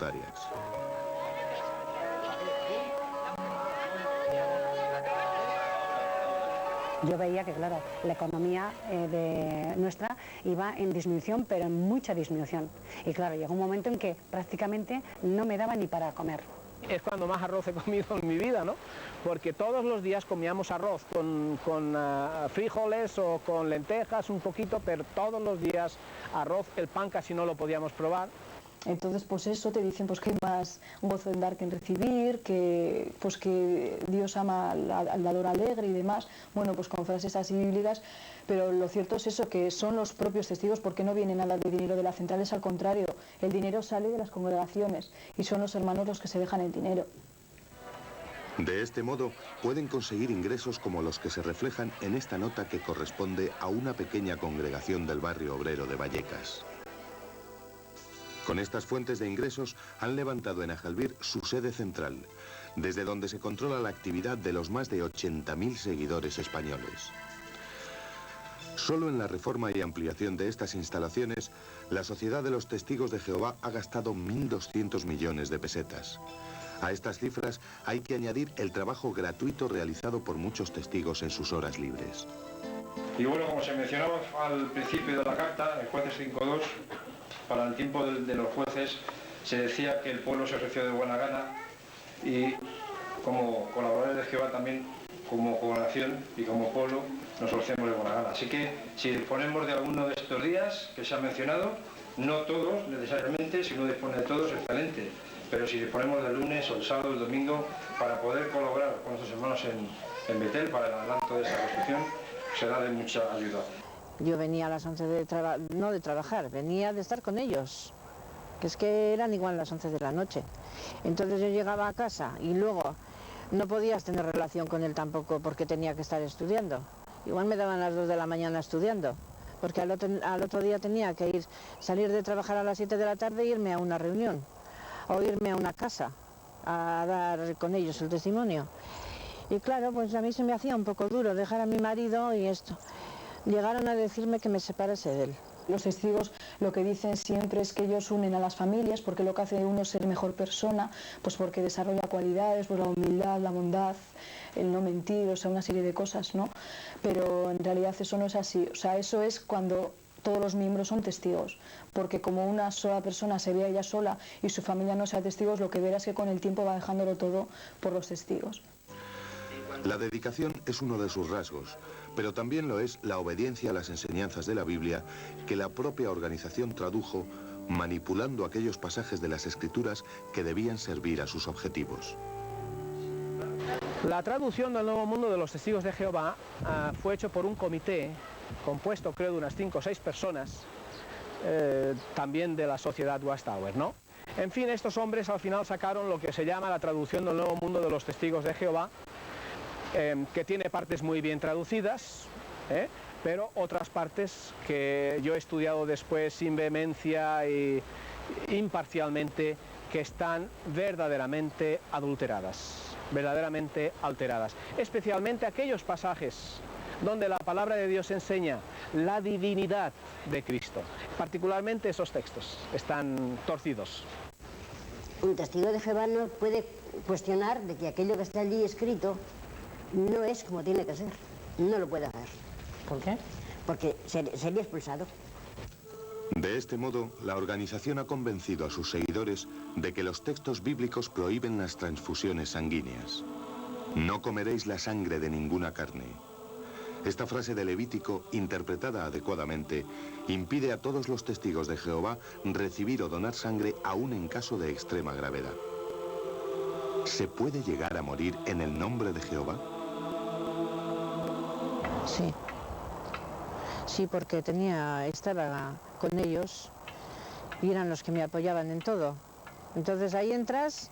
voluntarias. Yo veía que, claro, la economía nuestra iba en disminución, pero en mucha disminución. Y claro, llegó un momento en que prácticamente no me daba ni para comer. Es cuando más arroz he comido en mi vida, ¿no? Porque todos los días comíamos arroz con frijoles o con lentejas un poquito, pero todos los días arroz, el pan casi no lo podíamos probar. Entonces, pues eso, te dicen pues que hay más gozo en dar que en recibir, que pues que Dios ama al dador alegre y demás, bueno, pues con frases así bíblicas, pero lo cierto es eso, que son los propios testigos, porque no viene nada de dinero de la central, es al contrario, el dinero sale de las congregaciones y son los hermanos los que se dejan el dinero. De este modo, pueden conseguir ingresos como los que se reflejan en esta nota que corresponde a una pequeña congregación del barrio obrero de Vallecas. Con estas fuentes de ingresos han levantado en Ajalbir su sede central, desde donde se controla la actividad de los más de 80.000 seguidores españoles. Solo en la reforma y ampliación de estas instalaciones, la Sociedad de los Testigos de Jehová ha gastado 1.200 millones de pesetas. A estas cifras hay que añadir el trabajo gratuito realizado por muchos testigos en sus horas libres. Y bueno, como se mencionaba al principio de la carta, en Jueces 5.2, para el tiempo de los jueces se decía que el pueblo se ofreció de buena gana y como colaboradores de Jehová también, como congregación y como pueblo, nos ofrecemos de buena gana. Así que si disponemos de alguno de estos días que se han mencionado, no todos necesariamente, si uno dispone de todos, excelente. Pero si disponemos del lunes o el sábado o el domingo para poder colaborar con nuestros hermanos en Betel para el adelanto de esta construcción, será de mucha ayuda. Yo venía a las 11 no de trabajar, venía de estar con ellos, que es que eran igual las 11 de la noche. Entonces yo llegaba a casa y luego no podías tener relación con él tampoco porque tenía que estar estudiando. Igual me daban las 2 de la mañana estudiando, porque al otro día tenía que salir de trabajar a las 7 de la tarde e irme a una reunión, o irme a una casa a dar con ellos el testimonio. Y claro, pues a mí se me hacía un poco duro dejar a mi marido y esto. Llegaron a decirme que me separase de él. Los testigos lo que dicen siempre es que ellos unen a las familias, porque lo que hace de uno ser mejor persona, pues porque desarrolla cualidades, pues la humildad, la bondad, el no mentir, o sea, una serie de cosas, ¿no? Pero en realidad eso no es así, o sea, eso es cuando todos los miembros son testigos, porque como una sola persona se ve a ella sola y su familia no sea testigos, lo que verás es que con el tiempo va dejándolo todo por los testigos. La dedicación es uno de sus rasgos, pero también lo es la obediencia a las enseñanzas de la Biblia que la propia organización tradujo, manipulando aquellos pasajes de las Escrituras que debían servir a sus objetivos. La traducción del Nuevo Mundo de los Testigos de Jehová fue hecho por un comité compuesto, creo, de unas 5 o 6 personas, también de la sociedad Watchtower, ¿no? En fin, estos hombres al final sacaron lo que se llama la traducción del Nuevo Mundo de los Testigos de Jehová, que tiene partes muy bien traducidas, pero otras partes que yo he estudiado después sin vehemencia e imparcialmente, que están verdaderamente adulteradas, verdaderamente alteradas, especialmente aquellos pasajes donde la palabra de Dios enseña la divinidad de Cristo. Particularmente esos textos están torcidos. Un testigo de Jehová no puede cuestionar de que aquello que está allí escrito no es como tiene que ser. No lo puede hacer. ¿Por qué? Porque sería expulsado. De este modo, la organización ha convencido a sus seguidores de que los textos bíblicos prohíben las transfusiones sanguíneas. No comeréis la sangre de ninguna carne. Esta frase de Levítico, interpretada adecuadamente, impide a todos los testigos de Jehová recibir o donar sangre aún en caso de extrema gravedad. ¿Se puede llegar a morir en el nombre de Jehová? Sí. Sí, porque estaba con ellos y eran los que me apoyaban en todo. Entonces ahí entras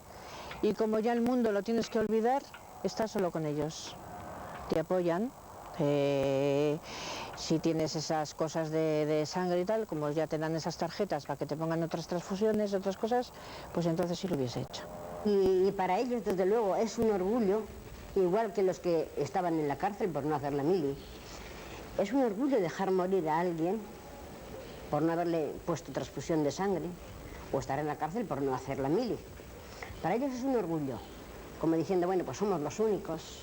y como ya el mundo lo tienes que olvidar, estás solo con ellos. Te apoyan. Si tienes esas cosas de sangre y tal, como ya te dan esas tarjetas para que te pongan otras transfusiones, otras cosas, pues entonces sí lo hubiese hecho. Y para ellos, desde luego, es un orgullo, igual que los que estaban en la cárcel por no hacer la mili. Es un orgullo dejar morir a alguien por no haberle puesto transfusión de sangre, o estar en la cárcel por no hacer la mili. Para ellos es un orgullo, como diciendo, bueno, pues somos los únicos.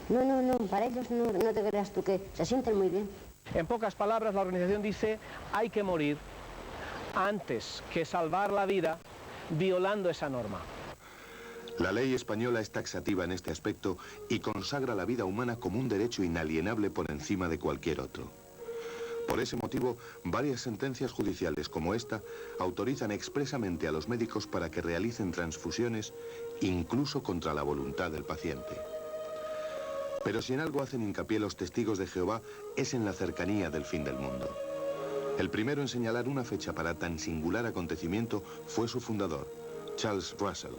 No, para ellos no te creas tú que se sienten muy bien. En pocas palabras, la organización dice, hay que morir antes que salvar la vida violando esa norma. La ley española es taxativa en este aspecto y consagra la vida humana como un derecho inalienable por encima de cualquier otro. Por ese motivo, varias sentencias judiciales como esta autorizan expresamente a los médicos para que realicen transfusiones incluso contra la voluntad del paciente. Pero si en algo hacen hincapié los testigos de Jehová es en la cercanía del fin del mundo. El primero en señalar una fecha para tan singular acontecimiento fue su fundador, Charles Russell.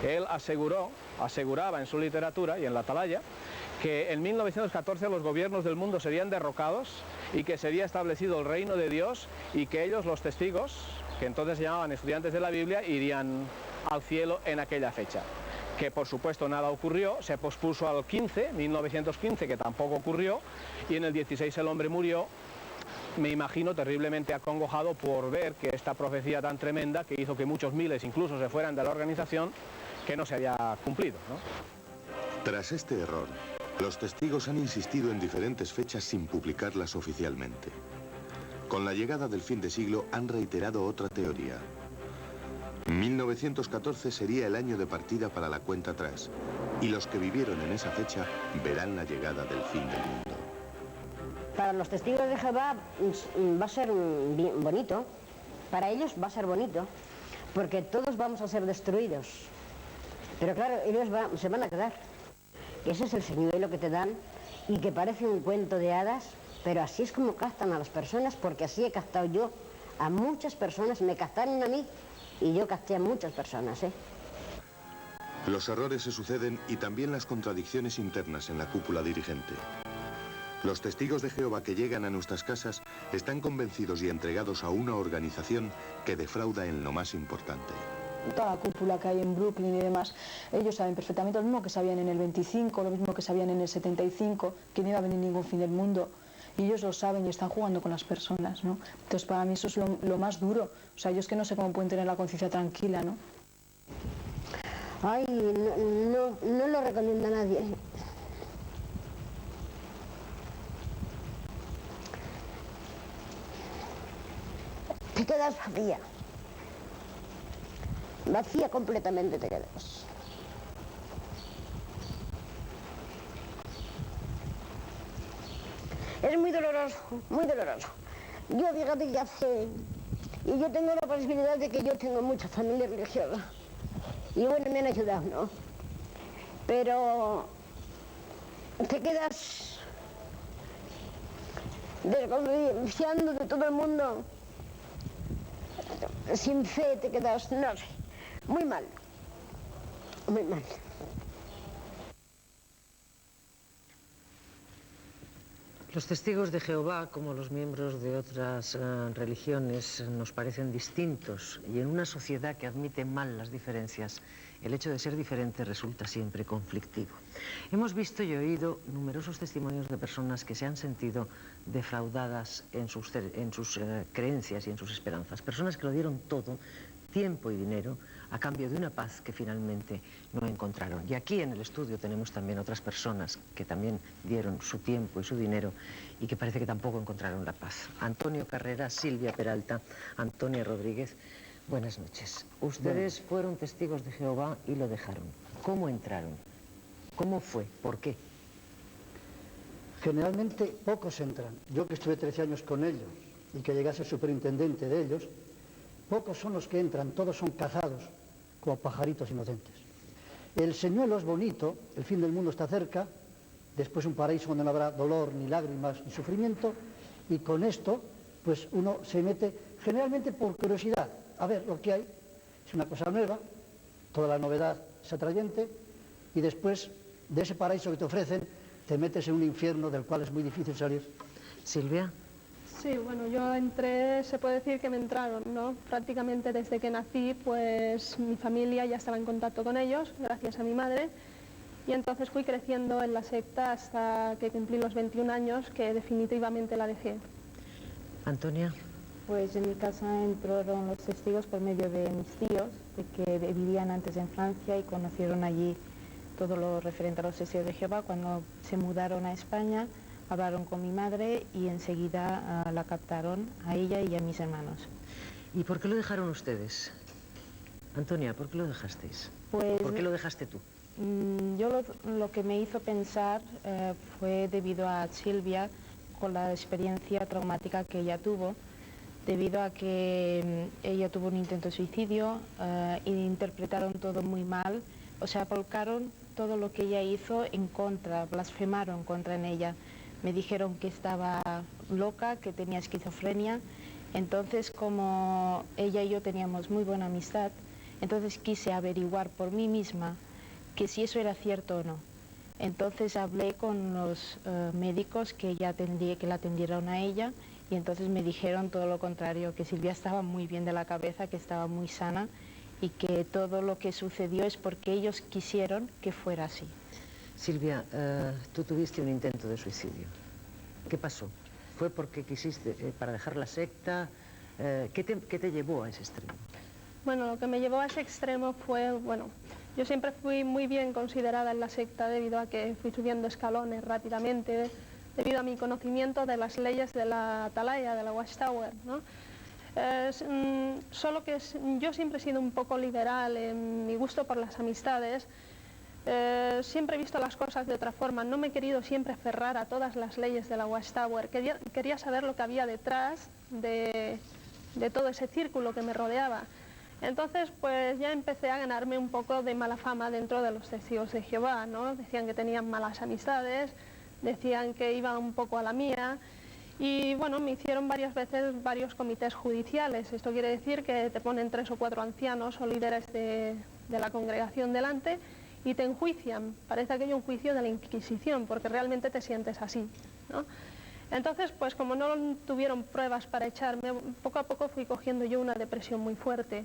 Él aseguraba en su literatura y en la Atalaya que en 1914 los gobiernos del mundo serían derrocados y que sería establecido el reino de Dios y que ellos, los testigos, que entonces se llamaban estudiantes de la Biblia, irían al cielo en aquella fecha. Que por supuesto nada ocurrió, se pospuso al 1915, que tampoco ocurrió, y en el 16 el hombre murió, me imagino terriblemente acongojado por ver que esta profecía tan tremenda, que hizo que muchos miles incluso se fueran de la organización, que no se había cumplido, ¿no? Tras este error, los testigos han insistido en diferentes fechas sin publicarlas oficialmente. Con la llegada del fin de siglo han reiterado otra teoría. 1914 sería el año de partida para la cuenta atrás, y los que vivieron en esa fecha verán la llegada del fin del mundo. Para los testigos de Jehová va a ser bonito, para ellos va a ser bonito, porque todos vamos a ser destruidos. Pero claro, ellos se van a quedar. Ese es el señuelo que te dan y que parece un cuento de hadas, pero así es como captan a las personas, porque así he captado yo a muchas personas, me captaron a mí y yo capté a muchas personas, ¿eh? Los errores se suceden y también las contradicciones internas en la cúpula dirigente. Los testigos de Jehová que llegan a nuestras casas están convencidos y entregados a una organización que defrauda en lo más importante. Toda la cúpula que hay en Brooklyn y demás, ellos saben perfectamente lo mismo que sabían en el 25, lo mismo que sabían en el 75, que no iba a venir ningún fin del mundo. Y ellos lo saben y están jugando con las personas, ¿no? Entonces para mí eso es lo más duro. O sea, yo es que no sé cómo pueden tener la conciencia tranquila, ¿no? Ay, no lo recomiendo a nadie. Te quedas vacía. Vacía completamente te quedas. Es muy doloroso, muy doloroso. Yo fíjate que hace... Y yo tengo la posibilidad de que yo tengo mucha familia religiosa. Y bueno, me han ayudado, ¿no? Pero... te quedas... desconfiando de todo el mundo. Sin fe te quedas, no sé, muy mal, muy mal. Los testigos de Jehová, como los miembros de otras religiones, nos parecen distintos y en una sociedad que admite mal las diferencias, el hecho de ser diferente resulta siempre conflictivo. Hemos visto y oído numerosos testimonios de personas que se han sentido defraudadas en sus creencias y en sus esperanzas. Personas que lo dieron todo, tiempo y dinero, a cambio de una paz que finalmente no encontraron. Y aquí en el estudio tenemos también otras personas que también dieron su tiempo y su dinero y que parece que tampoco encontraron la paz. Antonio Carrera, Silvia Peralta, Antonia Rodríguez, buenas noches. Ustedes fueron testigos de Jehová y lo dejaron. ¿Cómo entraron? ¿Cómo fue? ¿Por qué? Generalmente pocos entran. Yo que estuve 13 años con ellos y que llegué a ser superintendente de ellos, pocos son los que entran, todos son cazados como pajaritos inocentes. El señuelo es bonito, el fin del mundo está cerca, después un paraíso donde no habrá dolor, ni lágrimas, ni sufrimiento, y con esto, pues uno se mete generalmente por curiosidad, a ver lo que hay, es una cosa nueva, toda la novedad es atrayente, y después de ese paraíso que te ofrecen, te metes en un infierno del cual es muy difícil salir. Silvia. Sí, bueno, yo entré, se puede decir que me entraron, ¿no? Prácticamente desde que nací, pues mi familia ya estaba en contacto con ellos, gracias a mi madre, y entonces fui creciendo en la secta hasta que cumplí los 21 años, que definitivamente la dejé. Antonia. Pues en mi casa entraron los testigos por medio de mis tíos, de que vivían antes en Francia y conocieron allí todo lo referente a los testigos de Jehová. Cuando se mudaron a España, hablaron con mi madre y enseguida la captaron a ella y a mis hermanos. ¿Y por qué lo dejaron ustedes? Antonia, ¿por qué lo dejasteis? Pues, ¿por qué lo dejaste tú? Yo lo que me hizo pensar fue debido a Silvia, con la experiencia traumática que ella tuvo, debido a que ella tuvo un intento de suicidio e interpretaron todo muy mal, o sea, volcaron todo lo que ella hizo en contra, blasfemaron contra en ella. Me dijeron que estaba loca, que tenía esquizofrenia. Entonces, como ella y yo teníamos muy buena amistad, entonces quise averiguar por mí misma que si eso era cierto o no. Entonces hablé con los médicos que la atendieron a ella, y entonces me dijeron todo lo contrario, que Silvia estaba muy bien de la cabeza, que estaba muy sana y que todo lo que sucedió es porque ellos quisieron que fuera así. Silvia, tú tuviste un intento de suicidio. ¿Qué pasó? ¿Fue porque quisiste, para dejar la secta? ¿Qué te llevó a ese extremo? Bueno, lo que me llevó a ese extremo fue, bueno, yo siempre fui muy bien considerada en la secta debido a que fui subiendo escalones rápidamente, debido a mi conocimiento de las leyes de la Atalaya, de la Watchtower, ¿no? Solo que yo siempre he sido un poco liberal en mi gusto por las amistades. Siempre he visto las cosas de otra forma, no me he querido siempre aferrar a todas las leyes de la Watchtower. Quería saber lo que había detrás de todo ese círculo que me rodeaba. Entonces, pues ya empecé a ganarme un poco de mala fama dentro de los testigos de Jehová, ¿no? Decían que tenían malas amistades, decían que iba un poco a la mía, y bueno, me hicieron varias veces varios comités judiciales. Esto quiere decir que te ponen 3 o 4 ancianos o líderes de la congregación delante y te enjuician. Parece aquello un juicio de la Inquisición, porque realmente te sientes así, ¿no? Entonces, pues como no tuvieron pruebas para echarme, poco a poco fui cogiendo yo una depresión muy fuerte.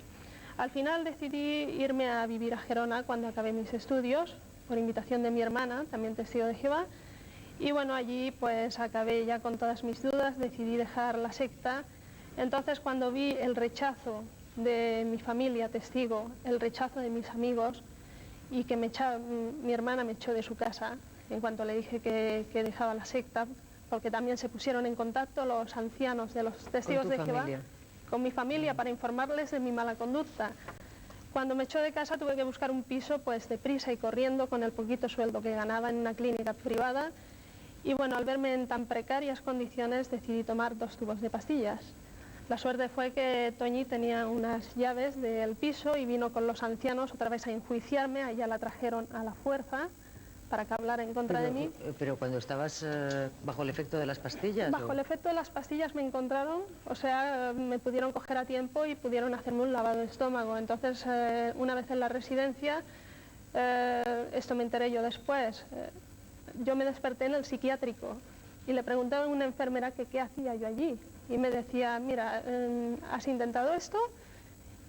Al final decidí irme a vivir a Gerona cuando acabé mis estudios, por invitación de mi hermana, también testigo de Jehová. Y bueno, allí pues acabé ya con todas mis dudas, decidí dejar la secta. Entonces, cuando vi el rechazo de mi familia testigo, el rechazo de mis amigos, y que mi hermana me echó de su casa en cuanto le dije que dejaba la secta, porque también se pusieron en contacto los ancianos de los testigos de Jehová con mi familia para informarles de mi mala conducta. Cuando me echó de casa tuve que buscar un piso pues deprisa y corriendo con el poquito sueldo que ganaba en una clínica privada, y bueno, al verme en tan precarias condiciones decidí tomar 2 tubos de pastillas. La suerte fue que Toñi tenía unas llaves del piso y vino con los ancianos otra vez a enjuiciarme. A ella la trajeron a la fuerza para que hablara en contra de mí. Pero cuando estabas bajo el efecto de las pastillas. Bajo el efecto de las pastillas me encontraron, o sea, me pudieron coger a tiempo y pudieron hacerme un lavado de estómago. Entonces, una vez en la residencia, esto me enteré yo después, yo me desperté en el psiquiátrico y le preguntaba a una enfermera que qué hacía yo allí. Y me decía, mira, has intentado esto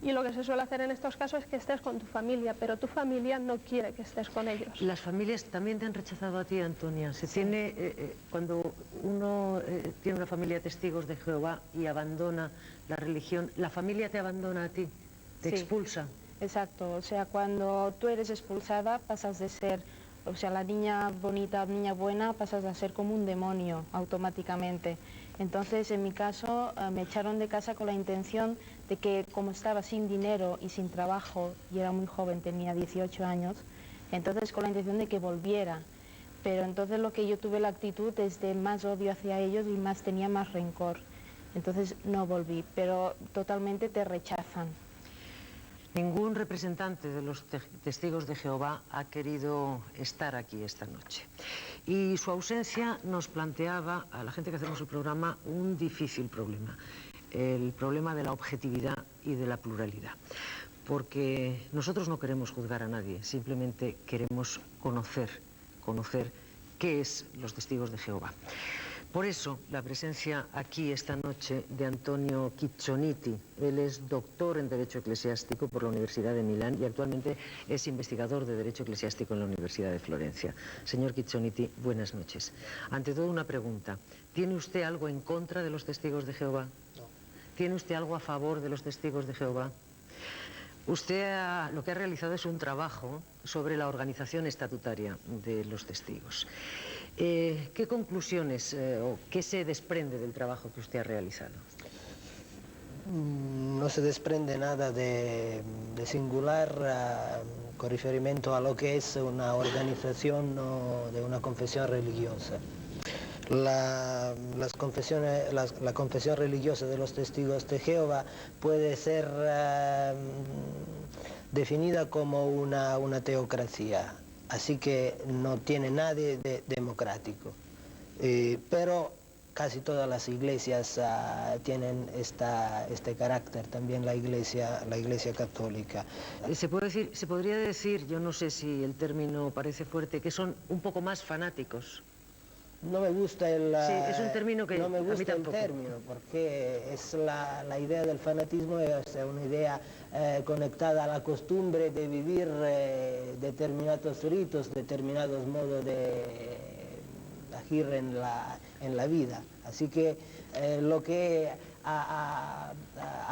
y lo que se suele hacer en estos casos es que estés con tu familia, pero tu familia no quiere que estés con ellos. ¿Las familias también te han rechazado a ti, Antonia? Cuando uno tiene una familia de testigos de Jehová y abandona la religión, ¿la familia te abandona a ti? ¿Te expulsa? Exacto, o sea, cuando tú eres expulsada pasas de ser, o sea, la niña bonita, niña buena, pasas a ser como un demonio automáticamente. Entonces, en mi caso, me echaron de casa con la intención de que, como estaba sin dinero y sin trabajo, y era muy joven, tenía 18 años, entonces con la intención de que volviera. Pero entonces lo que yo tuve la actitud es de más odio hacia ellos y tenía más rencor. Entonces no volví, pero totalmente te rechazan. Ningún representante de los testigos de Jehová ha querido estar aquí esta noche. Y su ausencia nos planteaba, a la gente que hacemos el programa, un difícil problema. El problema de la objetividad y de la pluralidad. Porque nosotros no queremos juzgar a nadie, simplemente queremos conocer qué es los testigos de Jehová. Por eso, la presencia aquí esta noche de Antonio Ciccioniti. Él es doctor en Derecho Eclesiástico por la Universidad de Milán y actualmente es investigador de Derecho Eclesiástico en la Universidad de Florencia. Señor Ciccioniti, buenas noches. Ante todo, una pregunta. ¿Tiene usted algo en contra de los testigos de Jehová? No. ¿tiene usted algo a favor de los testigos de Jehová? Usted lo que ha realizado es un trabajo sobre la organización estatutaria de los testigos. ¿Qué conclusiones o qué se desprende del trabajo que usted ha realizado? No se desprende nada de singular con riferimento a lo que es una organización de una confesión religiosa. La confesión religiosa de los testigos de Jehová puede ser definida como una teocracia, así que no tiene nada de democrático. Pero casi todas las iglesias tienen este carácter, también la iglesia católica. Se podría decir, yo no sé si el término parece fuerte, que son un poco más fanáticos. No me gusta el... Sí, es un término que no me gusta a mí tampoco. el término, porque es la idea del fanatismo es una idea conectada a la costumbre de vivir determinados ritos, determinados modos de agir en la vida. Así que lo que a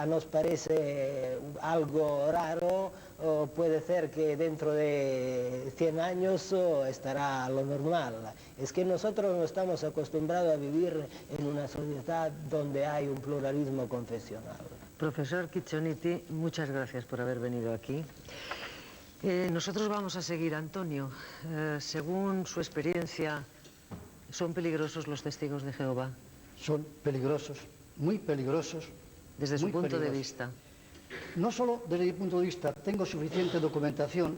nos parece algo raro, puede ser que dentro de 100 años estará lo normal. Es que nosotros no estamos acostumbrados a vivir en una sociedad donde hay un pluralismo confesional. Profesor Kitchoniti, muchas gracias por haber venido aquí. Nosotros vamos a seguir, Antonio. Según su experiencia, ¿son peligrosos los testigos de Jehová? Son peligrosos, muy peligrosos. Desde su punto de vista. No solo desde mi punto de vista, tengo suficiente documentación,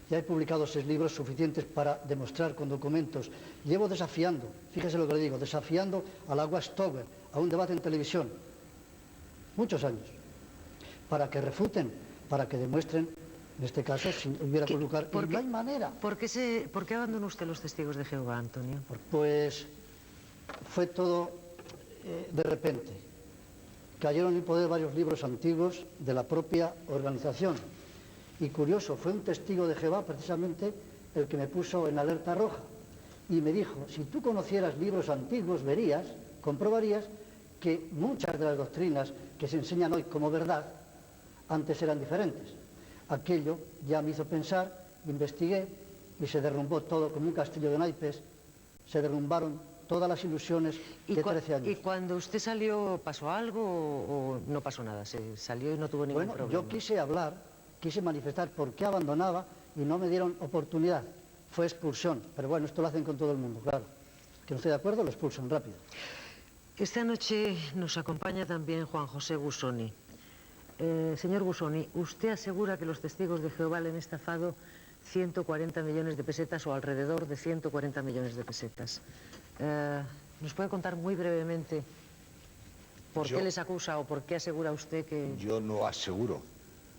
ya he publicado 6 libros suficientes para demostrar con documentos. Llevo desafiando, fíjese lo que le digo, desafiando a la Watchtower, a un debate en televisión, muchos años, para que refuten, para que demuestren, en este caso, si hubiera que lugar, y no hay manera. ¿Por qué abandonó usted los testigos de Jehová, Antonio? Pues fue todo de repente. Cayeron en mi poder varios libros antiguos de la propia organización. Y curioso, fue un testigo de Jehová precisamente el que me puso en alerta roja. Y me dijo, si tú conocieras libros antiguos, verías, comprobarías que muchas de las doctrinas que se enseñan hoy como verdad, antes eran diferentes. Aquello ya me hizo pensar, investigué y se derrumbó todo como un castillo de naipes, se derrumbaron todas las ilusiones de 13 años. ¿Y cuando usted salió, pasó algo o no pasó nada? ¿Se salió y no tuvo ningún problema? Yo quise hablar, quise manifestar por qué abandonaba y no me dieron oportunidad. Fue expulsión, pero bueno, esto lo hacen con todo el mundo, claro. Que no esté de acuerdo, lo expulsan rápido. Esta noche nos acompaña también Juan José Busoni. Señor Busoni, usted asegura que los testigos de Jehová le han estafado 140 millones de pesetas o alrededor de 140 millones de pesetas. ¿Nos puede contar muy brevemente por qué les acusa o por qué asegura usted que...? Yo no aseguro.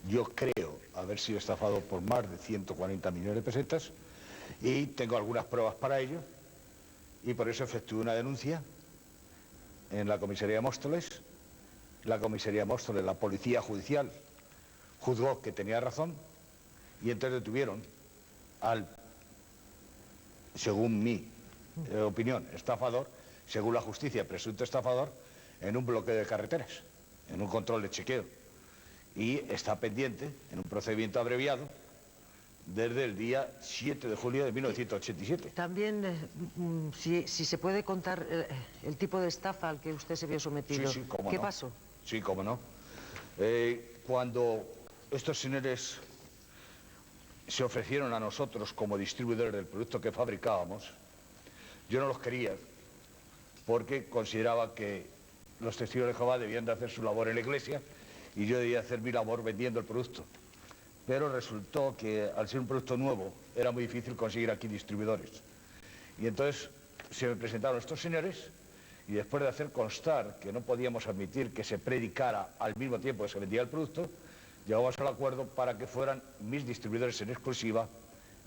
Yo creo haber sido estafado por más de 140 millones de pesetas y tengo algunas pruebas para ello y por eso efectué una denuncia en la comisaría de Móstoles. La comisaría de Móstoles, la policía judicial, juzgó que tenía razón y entonces detuvieron al, según mi opinión, estafador, según la justicia, presunto estafador, en un bloqueo de carreteras, en un control de chequeo. Y está pendiente, en un procedimiento abreviado, desde el día 7 de julio de 1987. También, si se puede contar el tipo de estafa al que usted se vio sometido. Sí, cómo ¿Qué no. pasó? Sí, cómo no. Cuando estos señores se ofrecieron a nosotros como distribuidores del producto que fabricábamos, yo no los quería porque consideraba que los testigos de Jehová debían de hacer su labor en la iglesia y yo debía hacer mi labor vendiendo el producto. Pero resultó que al ser un producto nuevo era muy difícil conseguir aquí distribuidores. Y entonces se me presentaron estos señores y después de hacer constar que no podíamos admitir que se predicara al mismo tiempo que se vendía el producto, llegamos al acuerdo para que fueran mis distribuidores en exclusiva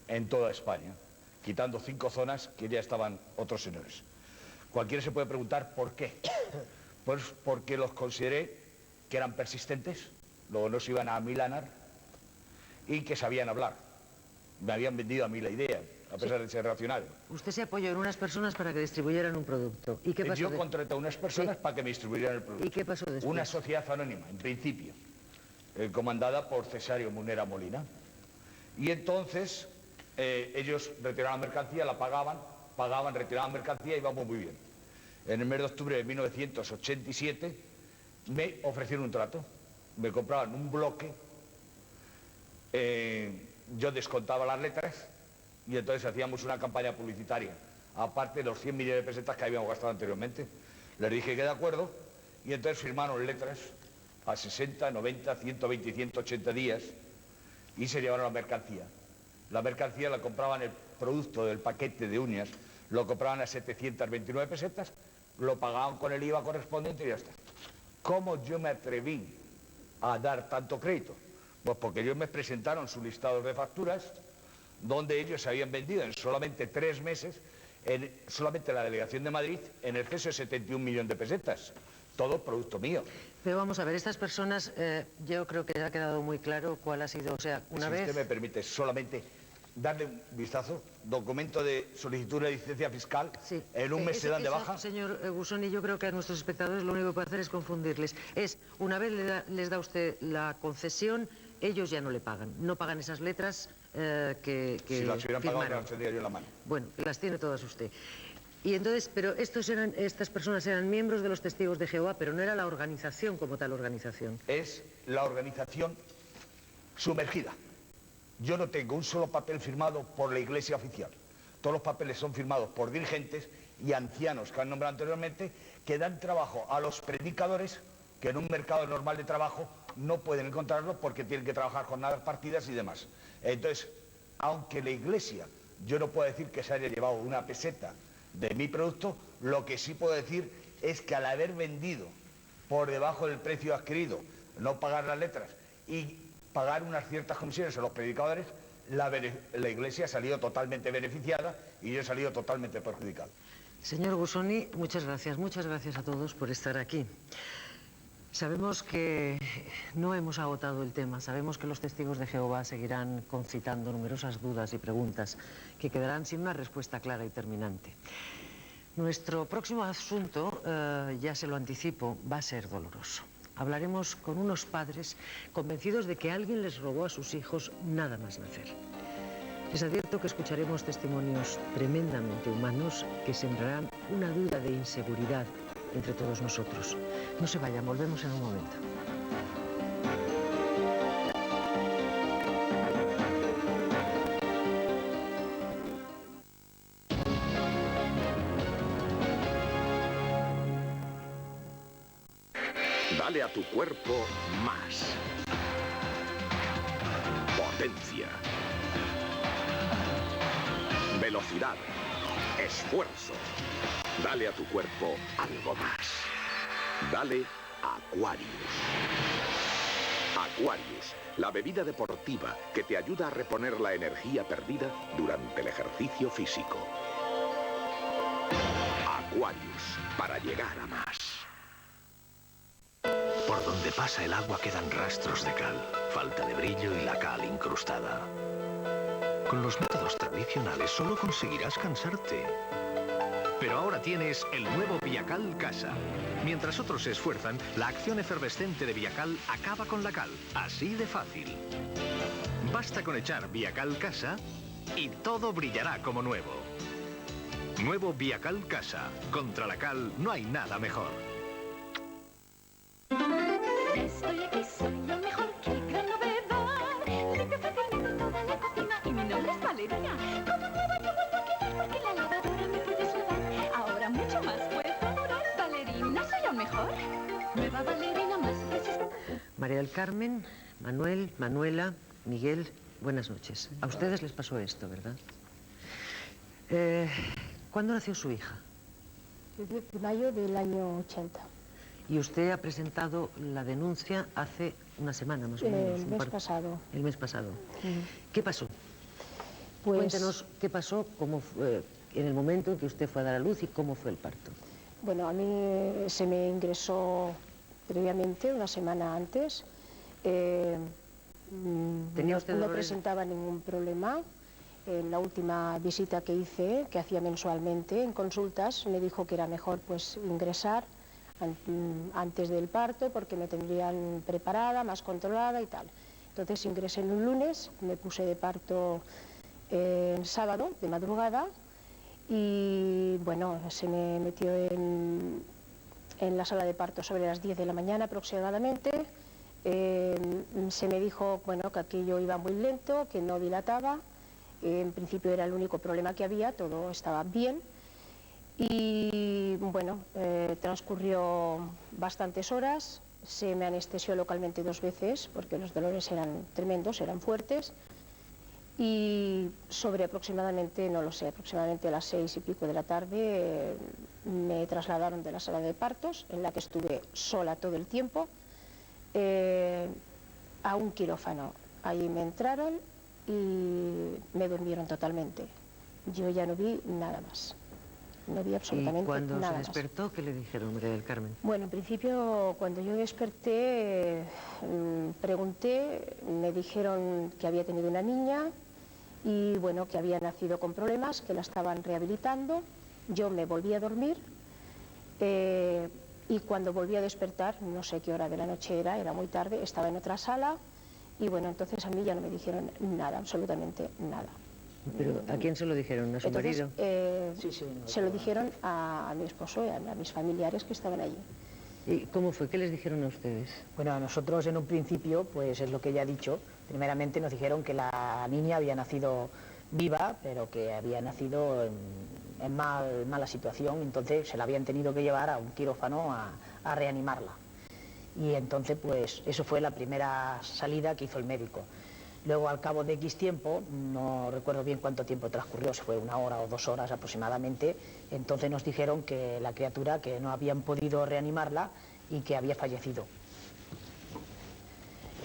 en toda España, quitando 5 zonas que ya estaban otros señores. Cualquiera se puede preguntar por qué. Pues porque los consideré que eran persistentes, luego no se iban a amilanar y que sabían hablar. Me habían vendido a mí la idea. a pesar de ser racional. Usted se apoyó en unas personas para que distribuyeran un producto. ¿Y qué pasó? Yo contraté a unas personas para que me distribuyeran el producto. ¿Y qué pasó después? Una sociedad anónima, en principio, comandada por Cesario Munera Molina. Y entonces ellos retiraban mercancía, la pagaban, retiraban mercancía y íbamos muy bien. En el mes de octubre de 1987 me ofrecieron un trato. Me compraban un bloque, yo descontaba las letras y entonces hacíamos una campaña publicitaria, aparte de los 100 millones de pesetas que habíamos gastado anteriormente. Les dije que de acuerdo y entonces firmaron letras a 60, 90, 120 y 180 días y se llevaron la mercancía. La mercancía la compraban, el producto del paquete de uñas, lo compraban a 729 pesetas, lo pagaban con el IVA correspondiente y ya está. ¿Cómo yo me atreví a dar tanto crédito? Pues porque ellos me presentaron su listado de facturas donde ellos habían vendido en solamente 3 meses, en solamente la delegación de Madrid, en exceso de 71 millones de pesetas. Todo producto mío. Pero vamos a ver, estas personas, yo creo que ya ha quedado muy claro cuál ha sido, o sea, una vez... Si usted me permite solamente darle un vistazo, documento de solicitud de licencia fiscal, sí. En un mes se dan de baja. Señor Gusoni, yo creo que a nuestros espectadores lo único que puede hacer es confundirles. Una vez les da usted la concesión, ellos ya no le pagan, no pagan esas letras que si las hubieran firmaron. pagado, las tendría yo en la mano. Bueno, las tiene todas usted. Y entonces, pero estas personas eran miembros de los Testigos de Jehová, pero no era la organización como tal organización. Es la organización sumergida. Yo no tengo un solo papel firmado por la Iglesia oficial. Todos los papeles son firmados por dirigentes y ancianos que han nombrado anteriormente, que dan trabajo a los predicadores que en un mercado normal de trabajo no pueden encontrarlo porque tienen que trabajar jornadas partidas y demás. Entonces, aunque la Iglesia, yo no puedo decir que se haya llevado una peseta de mi producto, lo que sí puedo decir es que al haber vendido por debajo del precio adquirido, no pagar las letras y pagar unas ciertas comisiones a los predicadores, la Iglesia ha salido totalmente beneficiada y yo he salido totalmente perjudicado. Señor Gusoni, muchas gracias a todos por estar aquí. Sabemos que no hemos agotado el tema, sabemos que los Testigos de Jehová seguirán concitando numerosas dudas y preguntas que quedarán sin una respuesta clara y terminante. Nuestro próximo asunto, ya se lo anticipo, va a ser doloroso. Hablaremos con unos padres convencidos de que alguien les robó a sus hijos nada más nacer. Les advierto que escucharemos testimonios tremendamente humanos que sembrarán una duda de inseguridad entre todos nosotros. No se vayan, volvemos en un momento. Dale a tu cuerpo más. Potencia. Velocidad. Esfuerzo. Dale a tu cuerpo algo más. Dale Aquarius. Aquarius, la bebida deportiva que te ayuda a reponer la energía perdida durante el ejercicio físico. Aquarius, para llegar a más. Por donde pasa el agua quedan rastros de cal, falta de brillo y la cal incrustada. Con los métodos tradicionales solo conseguirás cansarte. Pero ahora tienes el nuevo Viacal Casa. Mientras otros se esfuerzan, la acción efervescente de Viacal acaba con la cal. Así de fácil. Basta con echar Viacal Casa y todo brillará como nuevo. Nuevo Viacal Casa. Contra la cal no hay nada mejor. Estoy aquí, soy lo mejor, qué gran novedad. Limpio fácilmente toda la cocina y mi nombre es Valeria. Como nueva yo vuelvo a quedar porque la lavadora me puedes lavar. Ahora mucho más puedo durar. Valerina, soy lo mejor. Nueva Valerina más resistente. María del Carmen, Manuel, Manuela, Miguel, buenas noches. A ustedes les pasó esto, ¿verdad? ¿Cuándo nació su hija? Desde mayo del año 80. Y usted ha presentado la denuncia hace una semana más o menos. El mes pasado. El mes pasado. ¿Qué pasó? Pues, cuéntenos qué pasó, cómo fue, en el momento en que usted fue a dar a luz y cómo fue el parto. Bueno, a mí se me ingresó previamente, una semana antes. ¿Tenía usted no dolores? presentaba ningún problema. en la última visita que hice, que hacía mensualmente en consultas, me dijo que era mejor pues ingresar antes del parto porque me tendrían preparada, más controlada y tal. Entonces ingresé en un lunes, me puse de parto el sábado de madrugada y bueno, se me metió en la sala de parto sobre las 10 de la mañana aproximadamente. Se me dijo bueno, que aquello iba muy lento, que no dilataba, en principio era el único problema que había, todo estaba bien y bueno, transcurrió bastantes horas, se me anestesió localmente 2 veces porque los dolores eran tremendos, eran fuertes y sobre aproximadamente, no lo sé, aproximadamente a las 6 y pico de la tarde me trasladaron de la sala de partos en la que estuve sola todo el tiempo a un quirófano. Ahí me entraron y me durmieron totalmente. Yo ya no vi nada más. No vi absolutamente nada más. ¿Y cuando se despertó, qué le dijeron, María del Carmen? Bueno, en principio, cuando yo desperté, pregunté, me dijeron que había tenido una niña y bueno, que había nacido con problemas, que la estaban rehabilitando. Yo me volví a dormir y cuando volví a despertar, no sé qué hora de la noche era muy tarde, estaba en otra sala y bueno, entonces a mí ya no me dijeron nada, absolutamente nada. ¿Pero a quién se lo dijeron? ¿A su marido? Se lo dijeron a mi esposo y a mis familiares que estaban allí. ¿Y cómo fue? ¿Qué les dijeron a ustedes? Bueno, a nosotros en un principio, pues es lo que ya he dicho, primeramente nos dijeron que la niña había nacido viva, pero que había nacido en mala situación, entonces se la habían tenido que llevar a un quirófano a reanimarla. Y entonces, pues eso fue la primera salida que hizo el médico. Luego, al cabo de X tiempo, no recuerdo bien cuánto tiempo transcurrió, si fue 1 hora o 2 horas aproximadamente, entonces nos dijeron que la criatura, que no habían podido reanimarla y que había fallecido.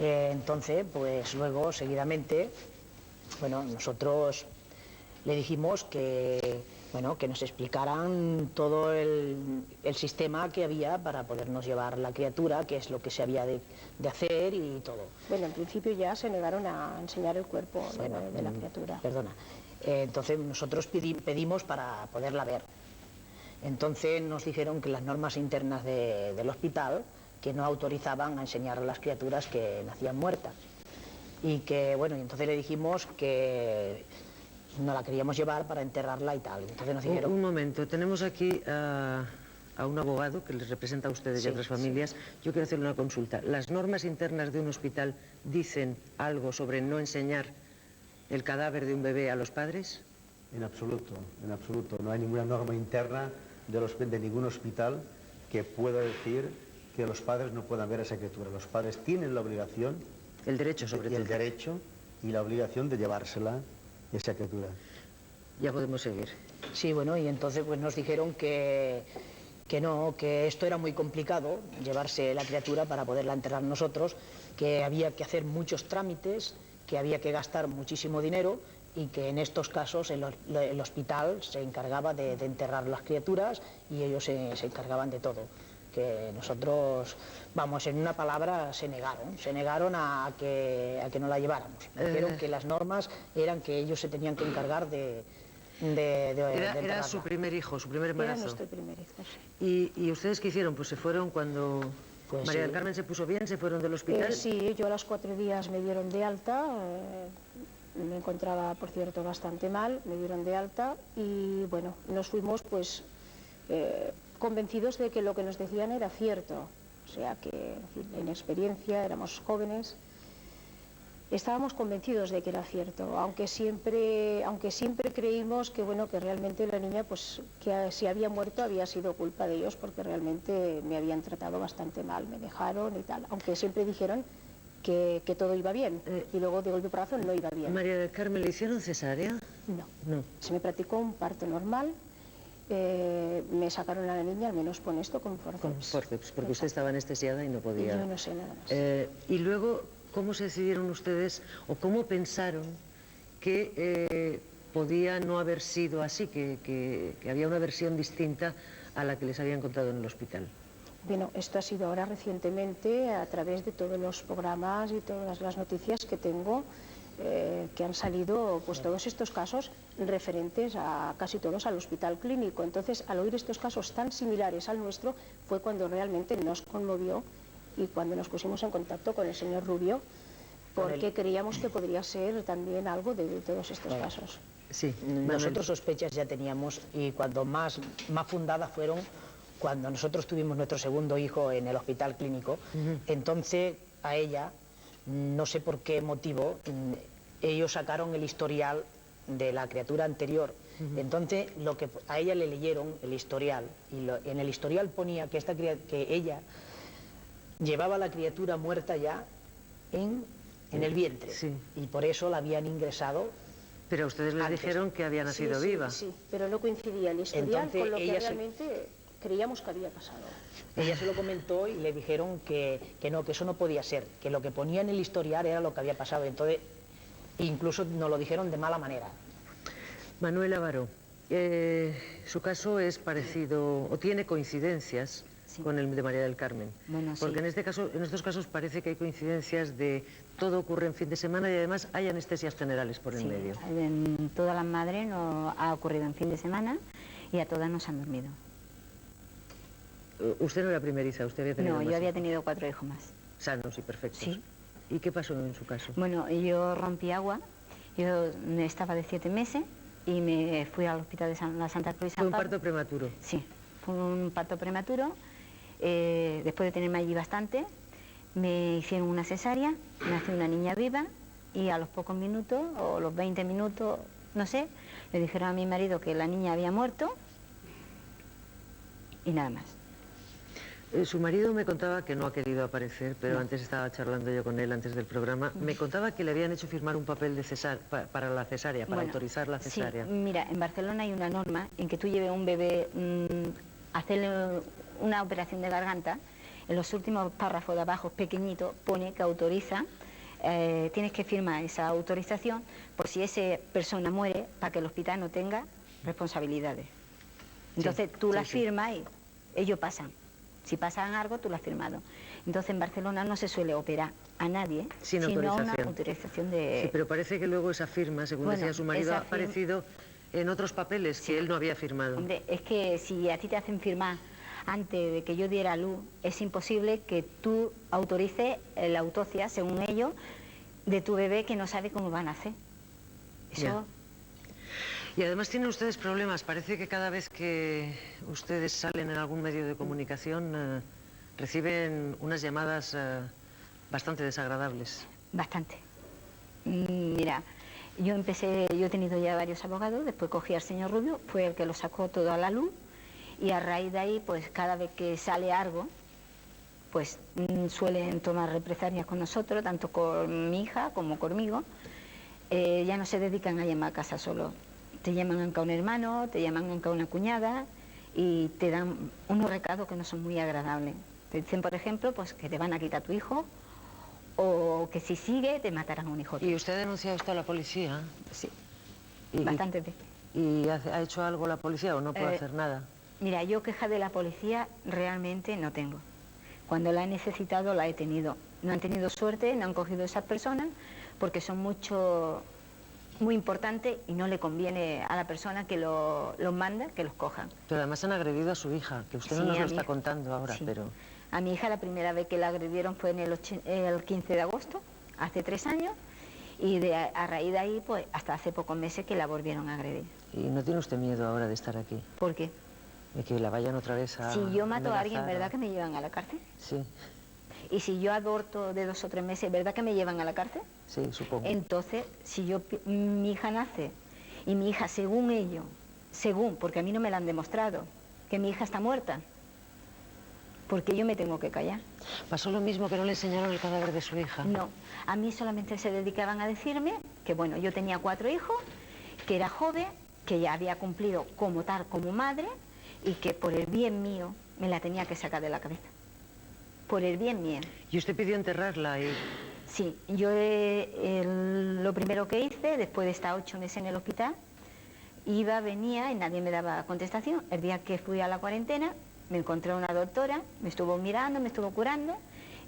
Entonces, pues luego, seguidamente, bueno, nosotros le dijimos que, bueno, que nos explicaran todo el sistema que había para podernos llevar la criatura, qué es lo que se había de hacer y todo. Bueno, en principio ya se negaron a enseñar el cuerpo de la criatura. Perdona. Entonces nosotros pedimos para poderla ver. Entonces nos dijeron que las normas internas del hospital que no autorizaban a enseñar a las criaturas que nacían muertas. Y que, bueno, y entonces le dijimos que no la queríamos llevar para enterrarla y tal. Entonces nos dijeron... Un momento, tenemos aquí a un abogado que les representa a ustedes y a otras familias. Yo quiero hacerle una consulta. ¿Las normas internas de un hospital dicen algo sobre no enseñar el cadáver de un bebé a los padres? En absoluto, en absoluto. No hay ninguna norma interna de ningún hospital que pueda decir que los padres no puedan ver a esa criatura. Los padres tienen la obligación... El derecho, sobre todo. El derecho y la obligación de llevársela, esa criatura. Ya podemos seguir. Sí, bueno, y entonces pues nos dijeron que no, que esto era muy complicado, llevarse la criatura para poderla enterrar nosotros, que había que hacer muchos trámites, que había que gastar muchísimo dinero y que en estos casos el hospital se encargaba de enterrar las criaturas y ellos se encargaban de todo. Que nosotros, vamos, en una palabra, se negaron a que no la lleváramos. Dijeron que las normas eran que ellos se tenían que encargar de Era su primer hijo, su primer embarazo. Era nuestro primer hijo, sí. ¿Y ustedes qué hicieron? Pues se fueron cuando Pues María sí. del Carmen se puso bien, se fueron del hospital. Sí, yo a los 4 días me dieron de alta, me encontraba, por cierto, bastante mal, me dieron de alta y bueno, nos fuimos pues convencidos de que lo que nos decían era cierto, o sea que en fin, en experiencia, éramos jóvenes, estábamos convencidos de que era cierto, aunque siempre creímos que bueno, que realmente la niña pues que si había muerto había sido culpa de ellos porque realmente me habían tratado bastante mal, me dejaron y tal, aunque siempre dijeron que todo iba bien y luego de golpe porrazo no iba bien. María del Carmen, ¿le hicieron cesárea? No. Se me practicó un parto normal, me sacaron a la niña, al menos con esto, con forceps. Con forceps, porque usted estaba anestesiada y no podía. Yo no sé nada más. Y luego, ¿cómo se decidieron ustedes o cómo pensaron que podía no haber sido así, que había una versión distinta a la que les habían contado en el hospital? Bueno, esto ha sido ahora recientemente a través de todos los programas y todas las noticias que tengo. que han salido pues todos estos casos referentes a casi todos al hospital clínico. Entonces, al oír estos casos tan similares al nuestro, fue cuando realmente nos conmovió y cuando nos pusimos en contacto con el señor Rubio, porque creíamos que podría ser también algo de todos estos casos. Sí, nosotros sospechas ya teníamos, y cuando más fundadas fueron cuando nosotros tuvimos nuestro segundo hijo en el hospital clínico. Entonces a ella, no sé por qué motivo, ellos sacaron el historial de la criatura anterior. Entonces a ella le leyeron el historial, y en el historial ponía que ella llevaba a la criatura muerta ya en el vientre, y por eso la habían ingresado. Pero ustedes les dijeron que había nacido viva. Sí, pero no coincidía el historial con lo que realmente creíamos que había pasado. Ella se lo comentó y le dijeron que no, que eso no podía ser, que lo que ponía en el historial era lo que había pasado. Entonces, incluso nos lo dijeron de mala manera. Manuela Baró, su caso es parecido, o tiene coincidencias con el de María del Carmen. Bueno, porque en estos casos parece que hay coincidencias de todo ocurre en fin de semana y además hay anestesias generales por el medio. En todas las madres no ha ocurrido en fin de semana y a todas nos han dormido. Usted no era primeriza, usted había tenido No, más yo había hijos. tenido 4 hijos más. Sanos y perfectos. Sí. ¿Y qué pasó en su caso? Bueno, yo rompí agua, yo estaba de 7 meses y me fui al hospital de la Santa Cruz. ¿Fue un parto prematuro? Sí, fue un parto prematuro. Después de tenerme allí bastante, me hicieron una cesárea, nació una niña viva y a los pocos minutos, o los 20 minutos, no sé, le dijeron a mi marido que la niña había muerto y nada más. Su marido me contaba que no ha querido aparecer, pero antes estaba charlando yo con él antes del programa. Me contaba que le habían hecho firmar un papel de para la cesárea, para autorizar la cesárea. Sí, mira, en Barcelona hay una norma en que tú lleves un bebé, hacerle una operación de garganta, en los últimos párrafos de abajo, pequeñito, pone que autoriza, tienes que firmar esa autorización por si esa persona muere, para que el hospital no tenga responsabilidades. Entonces tú la firmas y ellos pasan. Si pasan algo, tú lo has firmado. Entonces en Barcelona no se suele operar a nadie sin sino autorización. una autorización de... Sí, pero parece que luego esa firma, según decía su marido, ha aparecido en otros papeles que él no había firmado. Hombre, es que si a ti te hacen firmar antes de que yo diera luz, es imposible que tú autorices la autopsia, según ellos, de tu bebé que no sabe cómo van a hacer. Eso... Ya. Y además tienen ustedes problemas. Parece que cada vez que ustedes salen en algún medio de comunicación reciben unas llamadas bastante desagradables. Bastante. Mira, yo he tenido ya varios abogados, después cogí al señor Rubio, fue el que lo sacó todo a la luz, y a raíz de ahí, pues cada vez que sale algo, pues suelen tomar represalias con nosotros, tanto con mi hija como conmigo. Ya no se dedican a llamar a casa solo. Te llaman a un hermano, te llaman a una cuñada y te dan unos recados que no son muy agradables. Te dicen, por ejemplo, pues que te van a quitar tu hijo o que si sigue te matarán a un hijo. ¿Y usted ha denunciado esto a la policía? Sí, bastante veces. ¿Y ha hecho algo la policía o no puede hacer nada? Mira, yo queja de la policía realmente no tengo. Cuando la he necesitado la he tenido. No han tenido suerte, no han cogido a esas personas porque son muy importante y no le conviene a la persona que los manda que los cojan. Pero además han agredido a su hija, que usted no nos lo está contando ahora, pero... A mi hija la primera vez que la agredieron fue en el 15 de agosto, hace 3 años, y a raíz de ahí, pues hasta hace pocos meses que la volvieron a agredir. ¿Y no tiene usted miedo ahora de estar aquí? ¿Por qué? De que la vayan otra vez a... Si yo mato a alguien, amenazar, ¿verdad que me llevan a la cárcel? Sí. Y si yo aborto de 2 o 3 meses, ¿verdad que me llevan a la cárcel? Sí, supongo. Entonces, si mi hija nace y mi hija, según ellos, porque a mí no me lo han demostrado, que mi hija está muerta, porque yo me tengo que callar. ¿Pasó lo mismo que no le enseñaron el cadáver de su hija? No, a mí solamente se dedicaban a decirme que, bueno, yo tenía 4 hijos, que era joven, que ya había cumplido como tal, como madre, y que por el bien mío me la tenía que sacar de la cabeza. Por el bien mío. ¿Y usted pidió enterrarla? Sí, yo lo primero que hice, después de estar 8 meses en el hospital, iba, venía y nadie me daba contestación. El día que fui a la cuarentena, me encontré a una doctora, me estuvo mirando, me estuvo curando,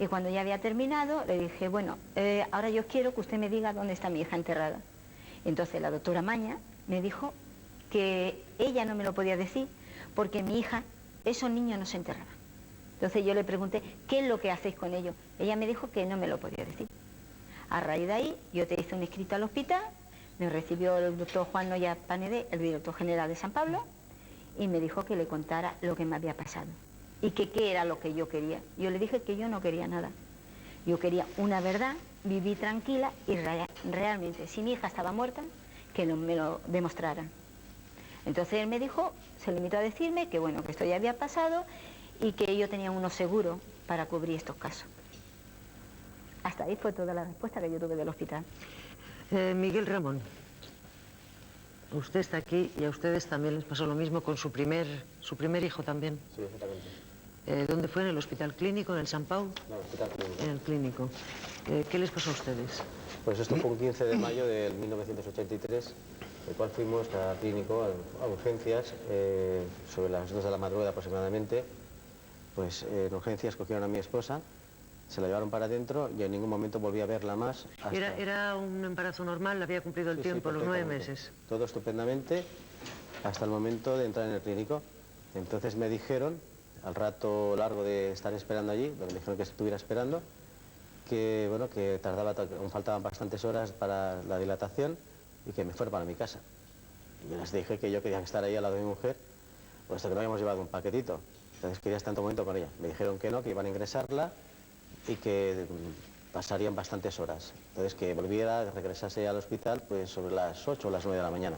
y cuando ya había terminado, le dije, bueno, ahora yo quiero que usted me diga dónde está mi hija enterrada. Entonces la doctora Maña me dijo que ella no me lo podía decir porque mi hija, esos niños no se enterraban. Entonces yo le pregunté, ¿qué es lo que hacéis con ellos? Ella me dijo que no me lo podía decir. A raíz de ahí, yo te hice un escrito al hospital, me recibió el doctor Juan Noya Panedé, el director general de San Pablo, y me dijo que le contara lo que me había pasado y que qué era lo que yo quería. Yo le dije que yo no quería nada. Yo quería una verdad, viví tranquila y realmente, si mi hija estaba muerta, que no me lo demostraran. Entonces él me dijo, se limitó a decirme que bueno, que esto ya había pasado y que yo tenía unos seguros para cubrir estos casos. Hasta ahí fue toda la respuesta que yo tuve del hospital. Miguel Ramón, usted está aquí y a ustedes también les pasó lo mismo con su primer hijo también. Sí, exactamente. ¿Dónde fue? ¿En el hospital clínico, en el Sant Pau? No, el hospital clínico. En el clínico. ¿Qué les pasó a ustedes? Pues esto fue un 15 de mayo del 1983, el cual fuimos al clínico, a urgencias, sobre las 2 de la madrugada aproximadamente. Pues en urgencias cogieron a mi esposa, se la llevaron para adentro y en ningún momento volví a verla más. Hasta... ¿Era un embarazo normal? ¿Había cumplido el tiempo, los 9 meses? Todo estupendamente hasta el momento de entrar en el clínico. Entonces me dijeron, al rato largo de estar esperando allí, donde me dijeron que estuviera esperando, que bueno, que aún faltaban bastantes horas para la dilatación y que me fuera para mi casa. Y les dije que yo quería estar ahí al lado de mi mujer, puesto que no habíamos llevado un paquetito. Entonces quería estar en todo momento con ella. Me dijeron que no, que iban a ingresarla y que pasarían bastantes horas. Entonces que volviera, regresase al hospital pues sobre las 8 o las 9 de la mañana.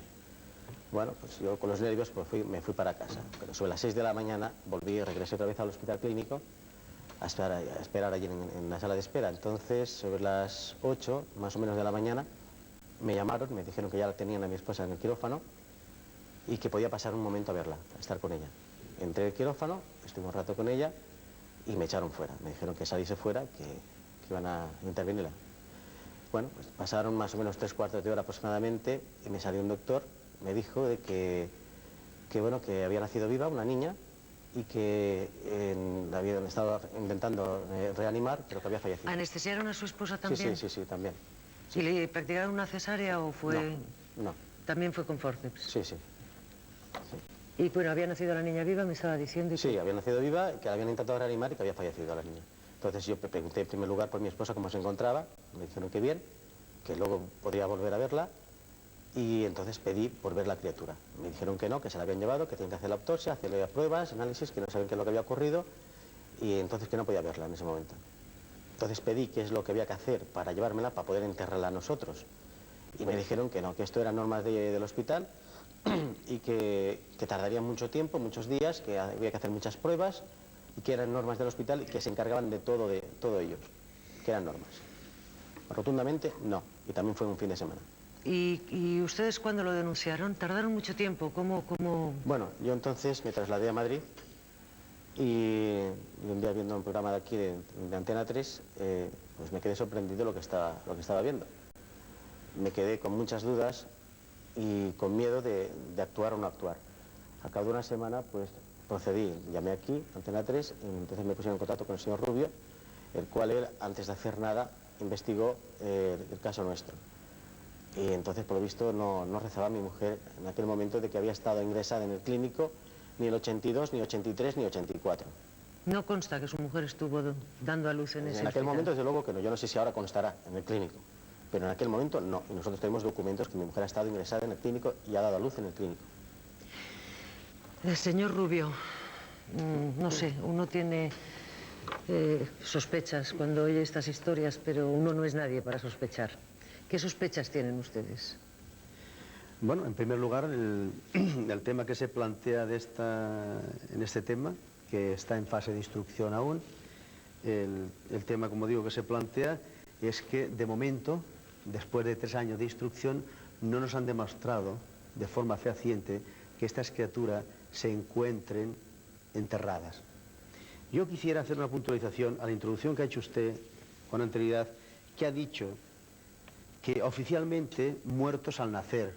Bueno, pues yo con los nervios pues me fui para casa. Pero sobre las 6 de la mañana volví y regresé otra vez al hospital clínico a esperar allí en la sala de espera. Entonces sobre las 8 más o menos de la mañana me llamaron, me dijeron que ya tenían a mi esposa en el quirófano y que podía pasar un momento a verla, a estar con ella. Entré al quirófano, estuve un rato con ella y me echaron fuera. Me dijeron que saliese fuera, que iban a intervenirla. Bueno, pues pasaron más o menos 3/4 de hora aproximadamente y me salió un doctor, me dijo de que bueno, que había nacido viva una niña y que la habían estado intentando reanimar, pero que había fallecido. ¿Anestesiaron a su esposa también? Sí, también. ¿Y le practicaron una cesárea o fue...? No. ¿También fue con fórceps? Sí. Y bueno, había nacido la niña viva, me estaba diciendo... Sí, había nacido viva, que la habían intentado reanimar y que había fallecido la niña. Entonces yo pregunté en primer lugar por mi esposa cómo se encontraba, me dijeron que bien, que luego podría volver a verla, y entonces pedí por ver la criatura. Me dijeron que no, que se la habían llevado, que tenían que hacer la autopsia, hacerle pruebas, análisis, que no sabían qué es lo que había ocurrido, y entonces que no podía verla en ese momento. Entonces pedí qué es lo que había que hacer para llevármela, para poder enterrarla nosotros. Y me dijeron que no, que esto eran normas del hospital, y que tardaría mucho tiempo, muchos días, que había que hacer muchas pruebas y que eran normas del hospital y que se encargaban de todo ellos, que eran normas. Rotundamente no, y también fue un fin de semana. ¿Y ustedes cuándo lo denunciaron? ¿Tardaron mucho tiempo? ¿Cómo? Bueno, yo entonces me trasladé a Madrid y un día viendo un programa de aquí de Antena 3, pues me quedé sorprendido de lo que estaba viendo. Me quedé con muchas dudas y con miedo de actuar o no actuar. Al cabo de una semana, pues procedí, llamé aquí, Antena 3, y entonces me pusieron en contacto con el señor Rubio, el cual él, antes de hacer nada, investigó el caso nuestro. Y entonces, por lo visto, no rezaba mi mujer en aquel momento de que había estado ingresada en el clínico ni el 82, ni 83, ni 84. No consta que su mujer estuvo dando a luz en ese hospital. En aquel momento, desde luego que no. Yo no sé si ahora constará en el clínico. Pero en aquel momento no, y nosotros tenemos documentos que mi mujer ha estado ingresada en el clínico y ha dado a luz en el clínico. Señor Rubio, no sé, uno tiene sospechas cuando oye estas historias, pero uno no es nadie para sospechar. ¿Qué sospechas tienen ustedes? Bueno, en primer lugar, el tema que se plantea en este tema, que está en fase de instrucción aún, el tema, como digo, que se plantea es que, de momento, después de 3 años de instrucción, no nos han demostrado de forma fehaciente que estas criaturas se encuentren enterradas. Yo quisiera hacer una puntualización a la introducción que ha hecho usted con anterioridad, que ha dicho que oficialmente muertos al nacer,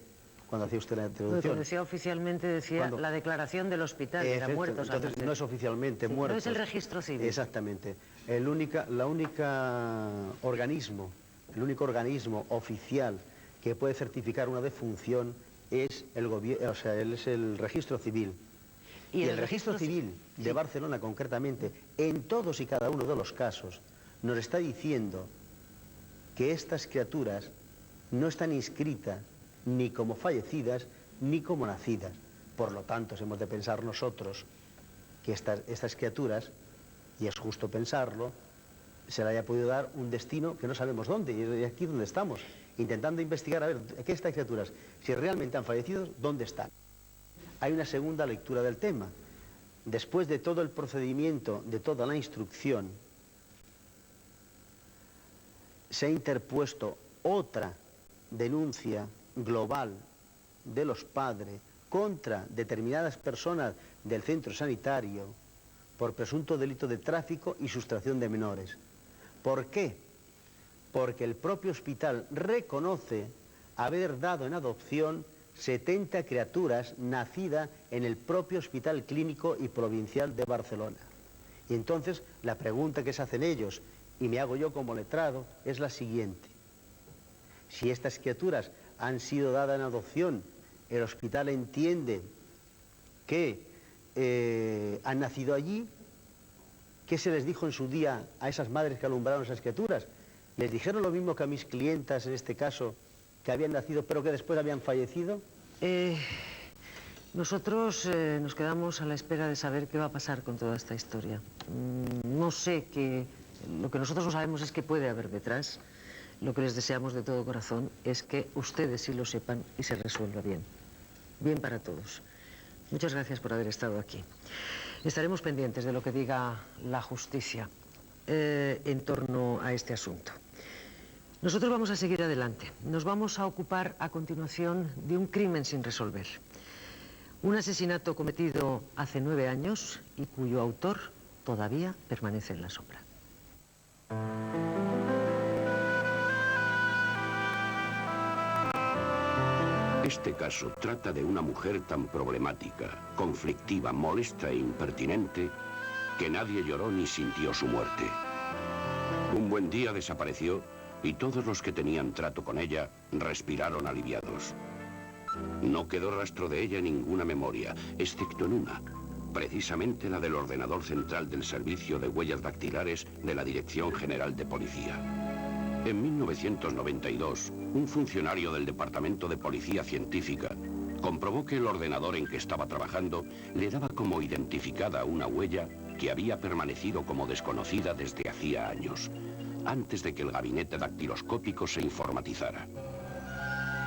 cuando hacía usted la introducción. Cuando decía oficialmente, decía la declaración del hospital, era muertos al nacer. No es oficialmente muertos. No es el registro civil. Exactamente. El único organismo oficial que puede certificar una defunción es el registro civil. Y el registro civil de Barcelona concretamente, en todos y cada uno de los casos, nos está diciendo que estas criaturas no están inscritas ni como fallecidas ni como nacidas. Por lo tanto, hemos de pensar nosotros que estas criaturas, y es justo pensarlo, se le haya podido dar un destino que no sabemos dónde, y aquí donde estamos, intentando investigar, a ver, ¿qué estas criaturas? Si realmente han fallecido, ¿dónde están? Hay una segunda lectura del tema. Después de todo el procedimiento, de toda la instrucción, se ha interpuesto otra denuncia global de los padres contra determinadas personas del centro sanitario por presunto delito de tráfico y sustracción de menores. ¿Por qué? Porque el propio hospital reconoce haber dado en adopción 70 criaturas nacidas en el propio Hospital Clínico y Provincial de Barcelona. Y entonces la pregunta que se hacen ellos, y me hago yo como letrado, es la siguiente. Si estas criaturas han sido dadas en adopción, el hospital entiende que han nacido allí, ¿qué se les dijo en su día a esas madres que alumbraron esas criaturas? ¿Les dijeron lo mismo que a mis clientas, en este caso, que habían nacido pero que después habían fallecido? Nosotros nos quedamos a la espera de saber qué va a pasar con toda esta historia. No sé qué... Lo que nosotros no sabemos es qué puede haber detrás. Lo que les deseamos de todo corazón es que ustedes sí lo sepan y se resuelva bien. Bien para todos. Muchas gracias por haber estado aquí. Estaremos pendientes de lo que diga la justicia en torno a este asunto. Nosotros vamos a seguir adelante. Nos vamos a ocupar a continuación de un crimen sin resolver. Un asesinato cometido hace 9 años y cuyo autor todavía permanece en la sombra. Este caso trata de una mujer tan problemática, conflictiva, molesta e impertinente que nadie lloró ni sintió su muerte. Un buen día desapareció y todos los que tenían trato con ella respiraron aliviados. No quedó rastro de ella en ninguna memoria, excepto en una, precisamente la del ordenador central del Servicio de Huellas Dactilares de la Dirección General de Policía. En 1992, un funcionario del Departamento de Policía Científica comprobó que el ordenador en que estaba trabajando le daba como identificada una huella que había permanecido como desconocida desde hacía años, antes de que el gabinete dactiloscópico se informatizara.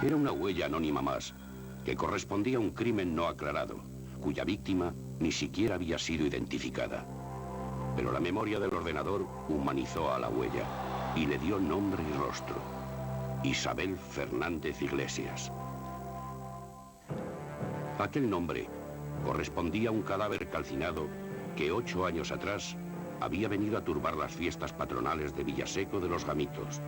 Era una huella anónima más, que correspondía a un crimen no aclarado, cuya víctima ni siquiera había sido identificada. Pero la memoria del ordenador humanizó a la huella y le dio nombre y rostro: Isabel Fernández Iglesias. Aquel nombre correspondía a un cadáver calcinado que 8 años atrás había venido a turbar las fiestas patronales de Villaseco de los Gamitos,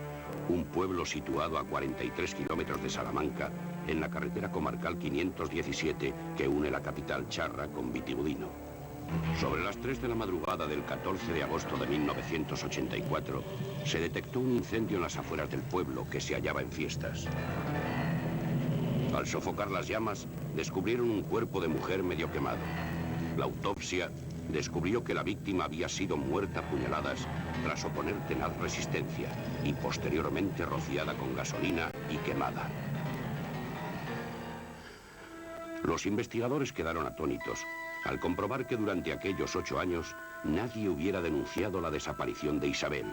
un pueblo situado a 43 kilómetros de Salamanca, en la carretera comarcal 517 que une la capital charra con Vitigudino. Sobre las 3 de la madrugada del 14 de agosto de 1984, se detectó un incendio en las afueras del pueblo que se hallaba en fiestas. Al sofocar las llamas, descubrieron un cuerpo de mujer medio quemado. La autopsia descubrió que la víctima había sido muerta a puñaladas tras oponer tenaz resistencia y posteriormente rociada con gasolina y quemada. Los investigadores quedaron atónitos al comprobar que durante aquellos 8 años nadie hubiera denunciado la desaparición de Isabel,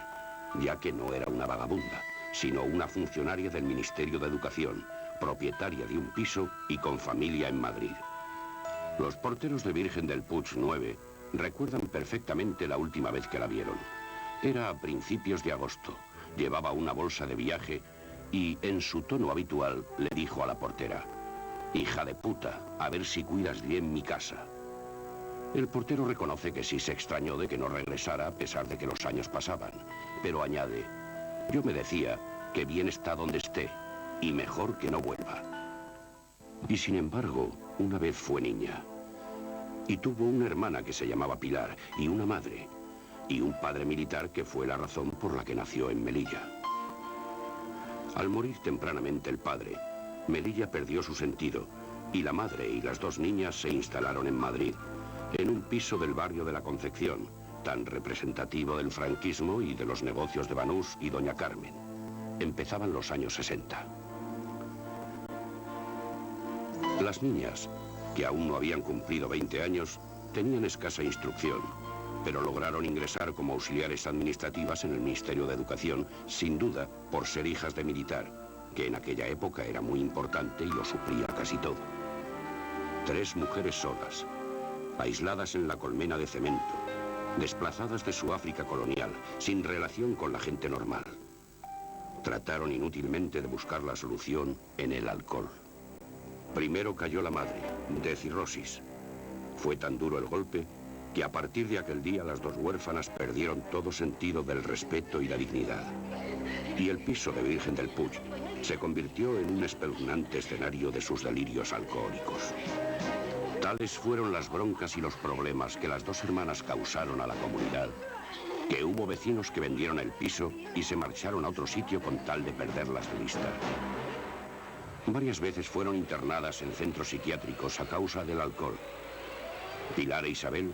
ya que no era una vagabunda, sino una funcionaria del Ministerio de Educación, propietaria de un piso y con familia en Madrid. Los porteros de Virgen del Puig 9 recuerdan perfectamente la última vez que la vieron. Era a principios de agosto, llevaba una bolsa de viaje y, en su tono habitual, le dijo a la portera: «Hija de puta, a ver si cuidas bien mi casa». El portero reconoce que sí se extrañó de que no regresara a pesar de que los años pasaban, pero añade: «Yo me decía que bien está donde esté y mejor que no vuelva». Y sin embargo, una vez fue niña. Y tuvo una hermana que se llamaba Pilar, y una madre, y un padre militar que fue la razón por la que nació en Melilla. Al morir tempranamente el padre, Melilla perdió su sentido y la madre y las dos niñas se instalaron en Madrid, en un piso del barrio de la Concepción, tan representativo del franquismo y de los negocios de Banús y Doña Carmen. Empezaban los años 60. Las niñas, que aún no habían cumplido 20 años, tenían escasa instrucción, pero lograron ingresar como auxiliares administrativas en el Ministerio de Educación, sin duda por ser hijas de militar, que en aquella época era muy importante y lo suplía casi todo. 3 mujeres solas, aisladas en la colmena de cemento, desplazadas de su África colonial, sin relación con la gente normal. Trataron inútilmente de buscar la solución en el alcohol. Primero cayó la madre, de cirrosis. Fue tan duro el golpe que a partir de aquel día las dos huérfanas perdieron todo sentido del respeto y la dignidad. Y el piso de Virgen del Puig se convirtió en un espeluznante escenario de sus delirios alcohólicos. Tales fueron las broncas y los problemas que las dos hermanas causaron a la comunidad, que hubo vecinos que vendieron el piso y se marcharon a otro sitio con tal de perderlas de vista. Varias veces fueron internadas en centros psiquiátricos a causa del alcohol. Pilar e Isabel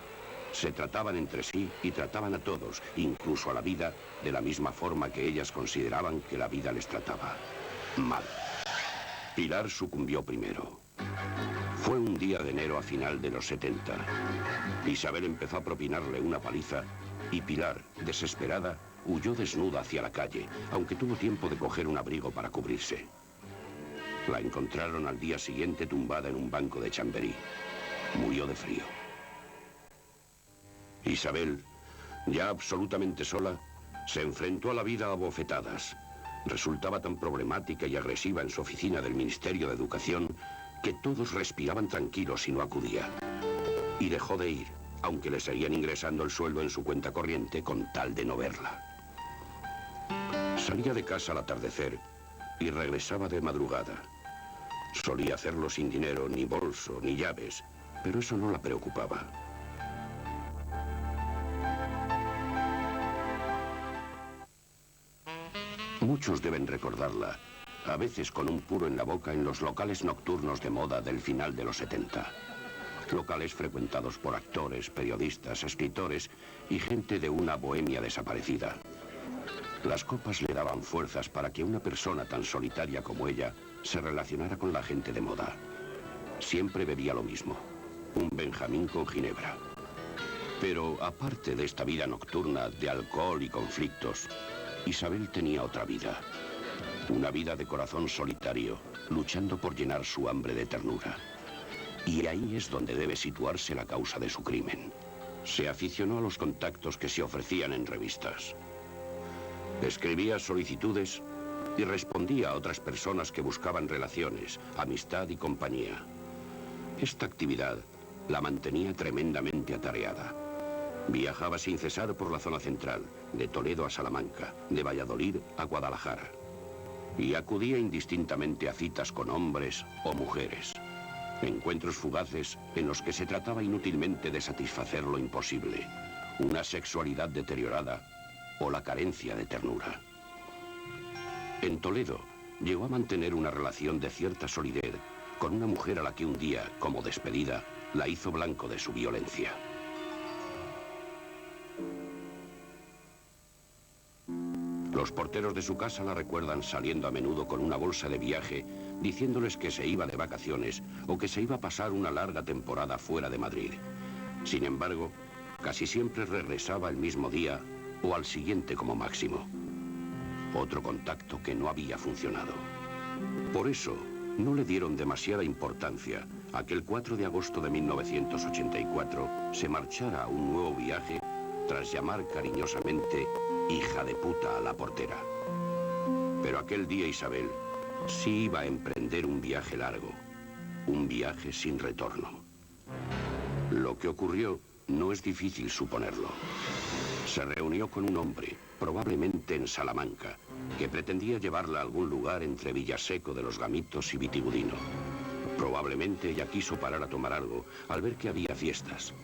se trataban entre sí y trataban a todos, incluso a la vida, de la misma forma que ellas consideraban que la vida les trataba mal. Pilar sucumbió primero. Fue un día de enero a final de los 70. Isabel empezó a propinarle una paliza y Pilar, desesperada, huyó desnuda hacia la calle, aunque tuvo tiempo de coger un abrigo para cubrirse. La encontraron al día siguiente tumbada en un banco de Chamberí. Murió de frío. Isabel, ya absolutamente sola, se enfrentó a la vida a bofetadas. Resultaba tan problemática y agresiva en su oficina del Ministerio de Educación que todos respiraban tranquilos y no acudía. Y dejó de ir, aunque le seguían ingresando el sueldo en su cuenta corriente con tal de no verla. Salía de casa al atardecer y regresaba de madrugada. Solía hacerlo sin dinero, ni bolso, ni llaves, pero eso no la preocupaba. Muchos deben recordarla, a veces con un puro en la boca en los locales nocturnos de moda del final de los 70. Locales frecuentados por actores, periodistas, escritores y gente de una bohemia desaparecida. Las copas le daban fuerzas para que una persona tan solitaria como ella se relacionara con la gente de moda. Siempre bebía lo mismo, un Benjamín con ginebra. Pero aparte de esta vida nocturna de alcohol y conflictos, Isabel tenía otra vida. Una vida de corazón solitario, luchando por llenar su hambre de ternura. Y ahí es donde debe situarse la causa de su crimen. Se aficionó a los contactos que se ofrecían en revistas. Escribía solicitudes y respondía a otras personas que buscaban relaciones, amistad y compañía. Esta actividad la mantenía tremendamente atareada. Viajaba sin cesar por la zona central, de Toledo a Salamanca, de Valladolid a Guadalajara. Y acudía indistintamente a citas con hombres o mujeres. Encuentros fugaces en los que se trataba inútilmente de satisfacer lo imposible. Una sexualidad deteriorada o la carencia de ternura. En Toledo llegó a mantener una relación de cierta solidez con una mujer a la que un día, como despedida, la hizo blanco de su violencia. Los porteros de su casa la recuerdan saliendo a menudo con una bolsa de viaje, diciéndoles que se iba de vacaciones o que se iba a pasar una larga temporada fuera de Madrid. Sin embargo, casi siempre regresaba el mismo día o al siguiente como máximo. Otro contacto que no había funcionado. Por eso, no le dieron demasiada importancia a que el 4 de agosto de 1984 se marchara a un nuevo viaje tras llamar cariñosamente hija de puta a la portera. Pero aquel día Isabel sí iba a emprender un viaje largo, un viaje sin retorno. Lo que ocurrió no es difícil suponerlo. Se reunió con un hombre, probablemente en Salamanca, que pretendía llevarla a algún lugar entre Villaseco de los Gamitos y Vitigudino. Probablemente ella quiso parar a tomar algo al ver que había fiestas.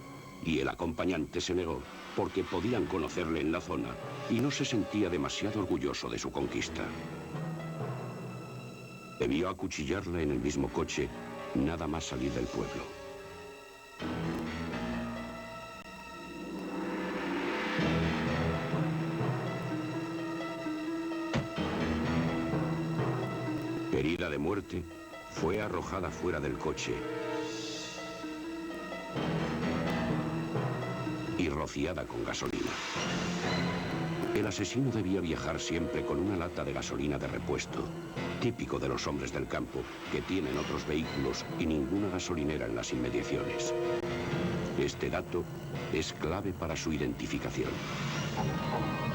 Y el acompañante se negó porque podían conocerle en la zona y no se sentía demasiado orgulloso de su conquista. Debió acuchillarla en el mismo coche, nada más salir del pueblo. Herida de muerte, fue arrojada fuera del coche y rociada con gasolina. El asesino debía viajar siempre con una lata de gasolina de repuesto, típico de los hombres del campo, que tienen otros vehículos y ninguna gasolinera en las inmediaciones. Este dato es clave para su identificación.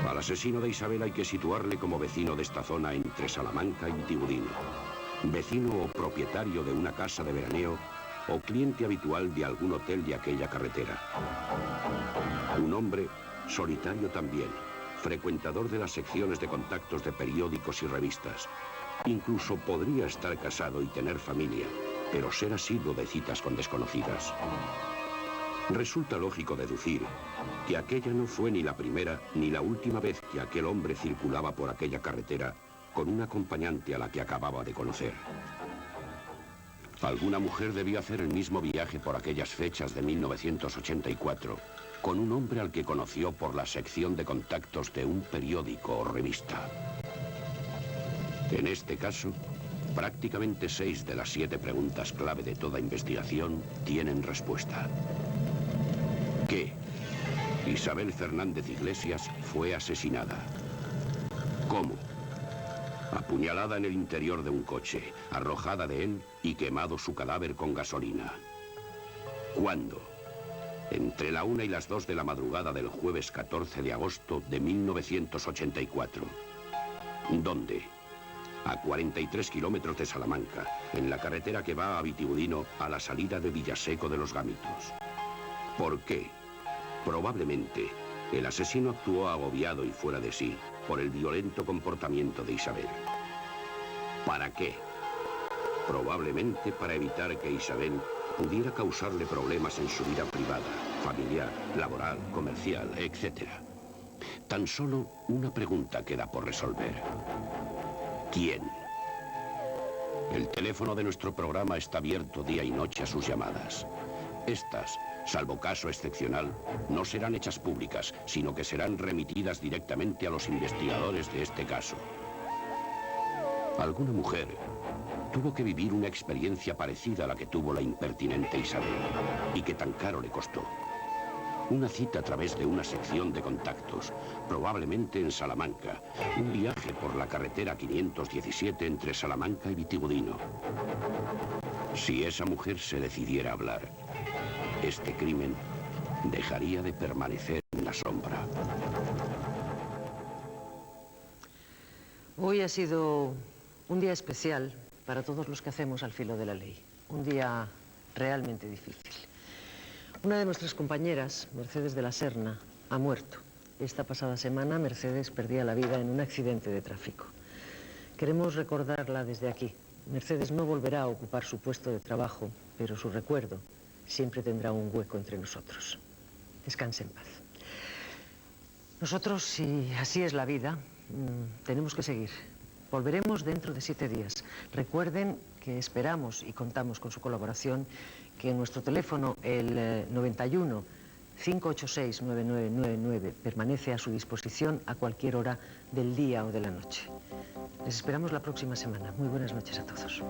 Al asesino de Isabel hay que situarle como vecino de esta zona entre Salamanca y Vitigudino. Vecino o propietario de una casa de veraneo o cliente habitual de algún hotel de aquella carretera. Un hombre solitario también, frecuentador de las secciones de contactos de periódicos y revistas. Incluso podría estar casado y tener familia, pero ser asiduo de citas con desconocidas. Resulta lógico deducir que aquella no fue ni la primera ni la última vez que aquel hombre circulaba por aquella carretera con una acompañante a la que acababa de conocer. Alguna mujer debió hacer el mismo viaje por aquellas fechas de 1984, con un hombre al que conoció por la sección de contactos de un periódico o revista. En este caso, prácticamente 6 de las 7 preguntas clave de toda investigación tienen respuesta. ¿Qué? Isabel Fernández Iglesias fue asesinada. ¿Cómo? Apuñalada en el interior de un coche, arrojada de él y quemado su cadáver con gasolina. ¿Cuándo? Entre la 1 y las 2 de la madrugada del jueves 14 de agosto de 1984. ¿Dónde? A 43 kilómetros de Salamanca, en la carretera que va a Vitigudino a la salida de Villaseco de los Gámitos. ¿Por qué? Probablemente, el asesino actuó agobiado y fuera de sí por el violento comportamiento de Isabel. ¿Para qué? Probablemente para evitar que Isabel pudiera causarle problemas en su vida privada, familiar, laboral, comercial, etc. Tan solo una pregunta queda por resolver. ¿Quién? El teléfono de nuestro programa está abierto día y noche a sus llamadas. Estas, salvo caso excepcional, no serán hechas públicas, sino que serán remitidas directamente a los investigadores de este caso. Alguna mujer tuvo que vivir una experiencia parecida a la que tuvo la impertinente Isabel, y que tan caro le costó. Una cita a través de una sección de contactos, probablemente en Salamanca, un viaje por la carretera 517 entre Salamanca y Vitigudino. Si esa mujer se decidiera a hablar, este crimen dejaría de permanecer en la sombra. Hoy ha sido un día especial para todos los que hacemos al filo de la ley. Un día realmente difícil. Una de nuestras compañeras, Mercedes de la Serna, ha muerto. Esta pasada semana Mercedes perdía la vida en un accidente de tráfico. Queremos recordarla desde aquí. Mercedes no volverá a ocupar su puesto de trabajo, pero su recuerdo siempre tendrá un hueco entre nosotros. Descanse en paz. Nosotros, si así es la vida, tenemos que seguir. Volveremos dentro de 7 días. Recuerden que esperamos y contamos con su colaboración, que nuestro teléfono, el 91 586 9999, permanece a su disposición a cualquier hora del día o de la noche. Les esperamos la próxima semana. Muy buenas noches a todos.